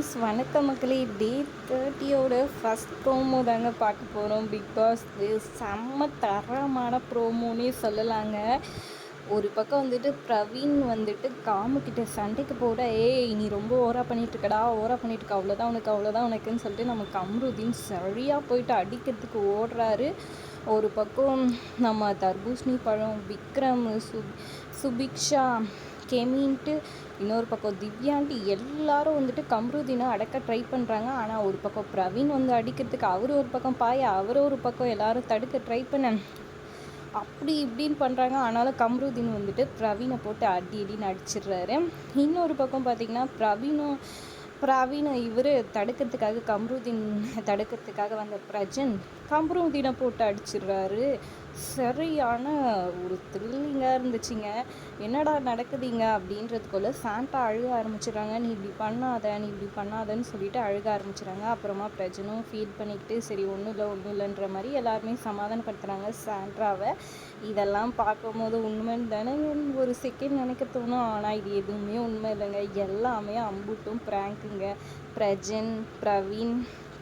Friends வணக்கம் மக்களே. டே 30யோட first promo தாங்க பார்க்க போகிறோம். பிக் பாஸ் செம்ம தரமான ப்ரோமோன்னே சொல்லலாங்க. ஒரு பக்கம் வந்துட்டு பிரவீன் வந்துட்டு காமுக்கிட்ட சண்டைக்கு போட, ஏய் நீ ரொம்ப ஓவரா பண்ணிட்டுருக்கடா, ஓவரா பண்ணிட்டுருக்க, அவ்வளோதான் உனக்கு அவ்வளோதான் உனக்குன்னு சொல்லிட்டு நம்ம கம்ருதீன் சரியாக போயிட்டு அடிக்கிறதுக்கு ஓடுறாரு. ஒரு பக்கம் நம்ம தர்பூசணி பழம், விக்ரம், சுபிக்ஷா, கெமின்ட்டு, இன்னொரு பக்கம் திவ்யான்ட்டு எல்லாரும் வந்துட்டு கம்ருதீனை அடக்க ட்ரை பண்ணுறாங்க. ஆனால் ஒரு பக்கம் பிரவீன் வந்து அடிக்கிறதுக்கு அவர் ஒரு பக்கம் பாய, அவர் ஒரு பக்கம் எல்லாரும் தடுக்க ட்ரை பண்ண, அப்படி இப்படின்னு பண்ணுறாங்க. ஆனாலும் கம்ருதீன் வந்துட்டு பிரவீனை போட்டு அடி அடின்னு அடிச்சிடுறாரு. இன்னொரு பக்கம் பார்த்திங்கன்னா பிரவீனை இவர் தடுக்கிறதுக்காக, கம்ருதீன் தடுக்கிறதுக்காக வந்த பிரஜன் கம்ருதீனை போட்டு அடிச்சிடுறாரு. சரியான ஒரு த்ரில்லிங்காக இருந்துச்சுங்க. என்னடா நடக்குதுங்க அப்படின்றதுக்குள்ளே சாண்டா அழுக ஆரம்பிச்சிடுறாங்க. நீ இப்படி பண்ணாதன்னு சொல்லிட்டு அழுக ஆரம்பிச்சிடுறாங்க. அப்புறமா பிரஜனும் ஃபீல் பண்ணிக்கிட்டு சரி ஒன்றும் இல்லைன்ற மாதிரி எல்லாருமே சமாதானப்படுத்துகிறாங்க சாண்ட்ராவை. இதெல்லாம் பார்க்கும்போது உண்மைன்னு தானே ஒரு செகண்ட் நினைக்க தோணும். ஆனால் இது எதுவுமே உண்மை இல்லைங்க. எல்லாமே அம்புட்டும் ப்ராங்க்குங்க. பிரஜன், பிரவீன்,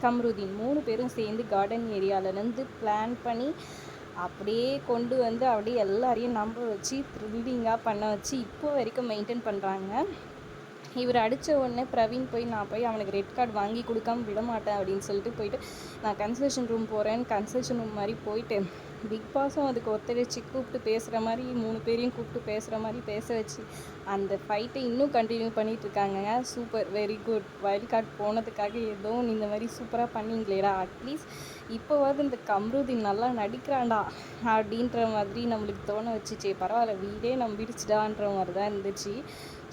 கம்ருதீன் 3 பேரும் சேர்ந்து கார்டன் ஏரியாவிலேருந்து பிளான் பண்ணி அப்படியே கொண்டு வந்து அப்படியே எல்லாரையும் நம்ப வச்சு த்ரில்லிங்காக பண்ண வச்சு இப்போ வரைக்கும் மெயின்டைன் பண்ணுறாங்க. இவர் அடித்த உடனே பிரவீன் நான் போய் அவனுக்கு ரெட் கார்டு வாங்கி கொடுக்காம விட மாட்டேன் அப்படின்னு சொல்லிட்டு போயிட்டு நான் கன்சல்டேஷன் ரூம் போகிறேன்னு கன்சல்டேஷன் ரூம் மாதிரி போயிட்டு பிக் பாஸும் அதுக்கு ஒத்துழைச்சி கூப்பிட்டு பேசுகிற மாதிரி 3 பேரையும் கூப்பிட்டு பேசுகிற மாதிரி பேச வச்சு அந்த ஃபைட்டை இன்னும் கண்டினியூ பண்ணிகிட்ருக்காங்க. Super, very good. Wild card போனதுக்காக ஏதோ இந்த மாதிரி சூப்பராக பண்ணிங்களேடா. அட்லீஸ்ட் இப்போவாது இந்த கம்ருதீன் நல்லா நடிக்கிறான்டா அப்படின்ற மாதிரி நம்மளுக்கு தோண வச்சுச்சே. பரவாயில்ல, வீடே நம்பிடுச்சுடான்ற மாதிரி தான் இருந்துச்சு.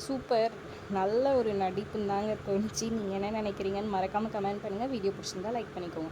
சூப்பர், நல்ல ஒரு நடிப்புன்னு தாங்க தோணுச்சு. நீங்கள் என்ன நினைக்கிறீங்கன்னு மறக்காமல் கமெண்ட் பண்ணுங்கள். வீடியோ பிடிச்சிருந்தா லைக் பண்ணிக்கோங்க.